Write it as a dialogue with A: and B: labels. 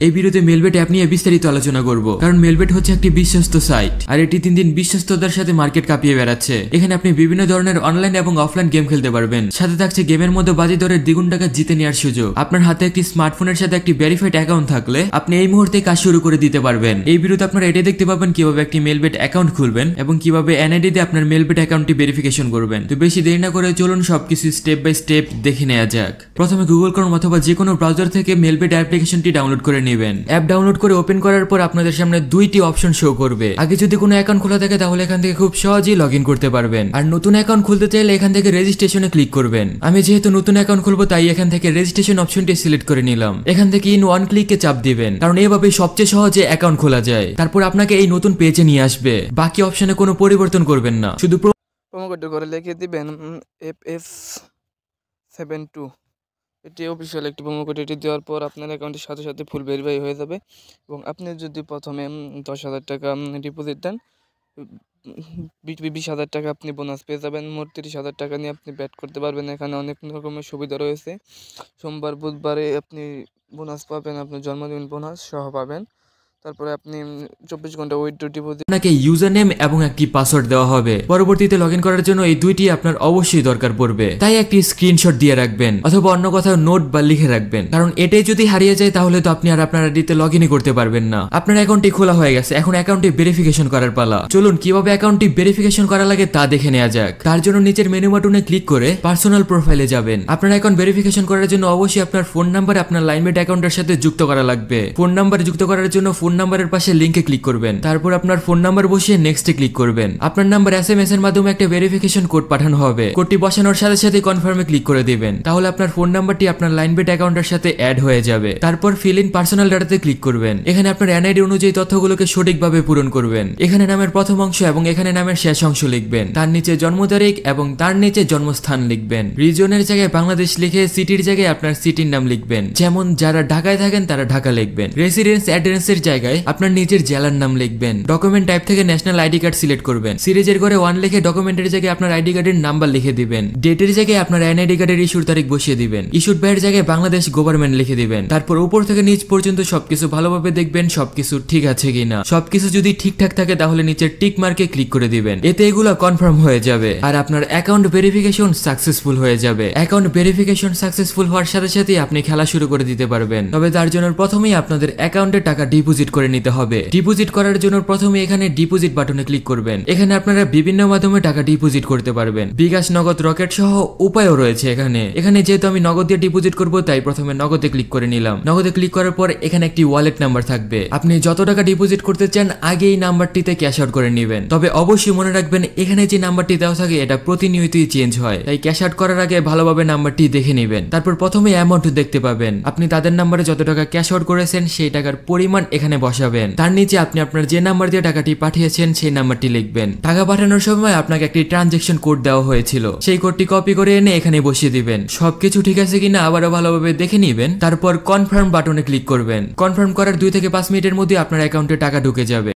A: এই ভিডিওতে Melbet app নিয়ে বিস্তারিত আলোচনা করব, কারণ মেলবেট হচ্ছে একটি বিশ্বস্ত সাইট আর এটি দিন দিন বিশ্বস্ততার সাথে মার্কেট কাঁপিয়ে বেড়াচ্ছে। এখানে আপনি বিভিন্ন ধরনের অনলাইন এবং অফলাইন গেম খেলতে পারবেন, সাথে থাকছে গেমের মধ্যে বাজি দরের দ্বিগুণ টাকা জিতে নেওয়ার সুযোগ। আপনার হাতে একটি স্মার্টফোনের সাথে একটি ভেরিফাইড অ্যাকাউন্ট থাকলে আপনি এই মুহূর্তে কাজ শুরু করে দিতে পারবেন। এই ভিডিওতে আপনারা এটা দেখতে পাবেন কিভাবে একটি মেলবেট অ্যাকাউন্ট খুলবেন এবং কিভাবে এনআইডি দিয়ে আপনার মেলবেট অ্যাকাউন্টটি ভেরিফিকেশন করবেন। তো বেশি দেরি না করে চলুন সবকিছু স্টেপ বাই স্টেপ দেখে নেওয়া যাক। প্রথমে গুগল ক্রোম অথবা যে কোনো ব্রাউজার থেকে মেলবেট অ্যাপ্লিকেশনটি ডাউনলোড করে নেবেন। অ্যাপ ডাউনলোড করে ওপেন করার পর আপনাদের সামনে দুইটি অপশন শো করবে। আগে যদি কোনো অ্যাকাউন্ট খোলা থাকে তাহলে এখান থেকে খুব সহজেই লগ ইন করতে পারবেন, আর নতুন অ্যাকাউন্ট খুলতে চাইলে এখান থেকে রেজিস্ট্রেশনে ক্লিক করবেন। আমি যেহেতু নতুন অ্যাকাউন্ট খুলবো তাই এখান থেকে রেজিস্ট্রেশন অপশনটি সিলেক্ট করে নিলাম। এখান থেকে ইন ওয়ান ক্লিকে চাপ দিবেন, কারণ এইভাবে সবচেয়ে সহজে অ্যাকাউন্ট খোলা যায়। তারপর আপনাকে এই নতুন পেজে নিয়ে আসবে। বাকি অপশনে কোনো পরিবর্তন করবেন না, শুধু
B: প্রোমো কোড করে লিখে দিবেন FS72। এটি অফিসিয়াল একটি প্রোমো কোড। এটি দেওয়ার পর আপনার অ্যাকাউন্টের সাথে সাথে ফুল ভেরিফাই হয়ে যাবে এবং আপনি যদি প্রথমে 10,000 টাকা ডিপোজিট দেন, 20,000 টাকা আপনি বোনাস পেয়ে যাবেন। মোট 30,000 টাকা নিয়ে আপনি ব্যাট করতে পারবেন। এখানে অনেক রকমের সুবিধা রয়েছে। সোমবার বুধবারে আপনি বোনাস পাবেন, আপনার জন্মদিন বোনাস সহ পাবেন। তারপরে আপনি 24 ঘন্টা উইথড্র ডিপোজিট।
A: আপনাকে ইউজার নেম এবং একটি পাসওয়ার্ড দেওয়া হবে। পরবর্তীতে লগ ইন করার জন্য এই দুইটি আপনার অবশ্যই দরকার পড়বে, তাই একটি স্ক্রিনশট দিয়ে রাখবেন অথবা অন্য কোথাও নোট বা লিখে রাখবেন, কারণ এটাই যদি হারিয়ে যায় তাহলে তো আপনি আর আপনার আইডিতে লগ ইনই করতে পারবেন না। আপনার অ্যাকাউন্টটি খোলা হয়ে গেছে, এখন অ্যাকাউন্টটি ভেরিফিকেশন করার পালা। চলুন কিভাবে অ্যাকাউন্টটি ভেরিফিকেশন করা লাগে তা দেখে নেওয়া যাক। তার জন্য নিচের মেনু বাটনে ক্লিক করে পার্সোনাল প্রোফাইলে যাবেন। আপনার অ্যাকাউন্ট ভেরিফিকেশন করার জন্য অবশ্যই আপনার ফোন নাম্বার আপনার লাইনমেট অ্যাকাউন্টের সাথে যুক্ত করা লাগবে। ফোন নাম্বার যুক্ত করার জন্য ফোন নাম্বারের পাশে লিংকে ক্লিক করবেন। তারপর আপনার ফোন নাম্বার বসিয়ে নেক্সটে ক্লিক করবেন। আপনার নাম্বার SMS এর মাধ্যমে একটা ভেরিফিকেশন কোড পাঠানো হবে। কোডটি বসানোর সাথে সাথে কনফার্মে ক্লিক করে দিবেন, তাহলে আপনার ফোন নাম্বারটি আপনার লাইনবেট অ্যাকাউন্টের সাথে অ্যাড হয়ে যাবে। তারপর ফিল ইন পার্সোনাল ডাটাতে ক্লিক করবেন। এখানে আপনার এনআইডি অনুযায়ী তথ্যগুলোকে সঠিকভাবে পূরণ করবেন। এখানে নামের প্রথম অংশ এবং এখানে নামের শেষ অংশ লিখবেন। তার নিচে জন্ম তারিখ এবং তার নিচে জন্মস্থান লিখবেন। রিজনের জায়গায় বাংলাদেশ লিখে সিটির জায়গায় আপনার সিটির নাম লিখবেন, যেমন যারা ঢাকায় থাকেন তারা ঢাকা লিখবেন। রেসিডেন্স অ্যাড্রেসের জায়গায় আপনার নিজের জেলার নাম লিখবেন। ডকুমেন্ট টাইপ থেকে ন্যাশনাল আইডি কার্ড সিলেক্ট করবেন। সিরিজের ঘরে 1 লিখে ডকুমেন্টের জায়গায় আপনার আইডি কার্ডের নাম্বার লিখে দিবেন। ডেটের জায়গায় আপনার এনআইডি কার্ডের ইস্যুর তারিখ বসিয়ে দিবেন। ইস্যুড বাইয়ের জায়গায় বাংলাদেশ গভর্নমেন্ট লিখে দিবেন। তারপর উপর থেকে নিচ পর্যন্ত সবকিছু ভালোভাবে দেখবেন সবকিছু ঠিক আছে কিনা। সবকিছু যদি ঠিকঠাক থাকে তাহলে নিচের টিক মার্কে ক্লিক করে দিবেন। এতে এগুলো কনফার্ম হয়ে যাবে আর আপনার অ্যাকাউন্ট ভেরিফিকেশন সাকসেসফুল হয়ে যাবে। অ্যাকাউন্ট ভেরিফিকেশন সাকসেসফুল হওয়ার সাথে সাথে আপনি খেলা শুরু করে দিতে পারবেন। তবে তার জন্য প্রথমেই আপনাদের অ্যাকাউন্টে টাকা ডিপোজিট করে নিতে হবে। ডিপোজিট করার জন্য প্রথমে এখানে ডিপোজিট বাটনে ক্লিক করবেন। এখানে আপনারা বিভিন্ন মাধ্যমে টাকা ডিপোজিট করতে পারবেন। বিকাশ, নগদ, রকেট সহ উপায়ও রয়েছে এখানে যেহেতু আমি নগদ দিয়ে ডিপোজিট করব তাই প্রথমে নগদে ক্লিক করে নিলাম। নগদে ক্লিক করার পর এখানে একটি ওয়ালেট নাম্বার থাকবে। আপনি যত টাকা ডিপোজিট করতে চান আগে এই নাম্বারটিতে ক্যাশ আউট করে নেবেন। তবে অবশ্যই মনে রাখবেন এখানে যে নাম্বারটি দেওয়া থাকে এটা প্রতিনিয়তই চেঞ্জ হয়, তাই ক্যাশ আউট করার আগে ভালোভাবে নাম্বারটি দেখে নেবেন। তারপর প্রথমে অ্যামাউন্ট দেখতে পাবেন। আপনি তাদের নাম্বারে যত টাকা ক্যাশ আউট করেছেন সেই টাকার পরিমাণ এখানে বসাবেন। তার নিচে আপনি আপনার যে নাম্বার দিয়ে টাকাটি পাঠিয়েছেন সেই নাম্বারটি লিখবেন। টাকা পাঠানোর সময় আপনাকে একটি ট্রানজেকশন কোড দেওয়া হয়েছিল, সেই কোডটি কপি করে এনে এখানে বসিয়ে দিবেন। সবকিছু ঠিক আছে কিনা আবারও ভালোভাবে দেখে নেবেন। তারপর কনফার্ম বাটনে ক্লিক করবেন। কনফার্ম করার 2 থেকে 5 মিনিটের মধ্যে আপনার অ্যাকাউন্টে টাকা ঢুকে যাবে।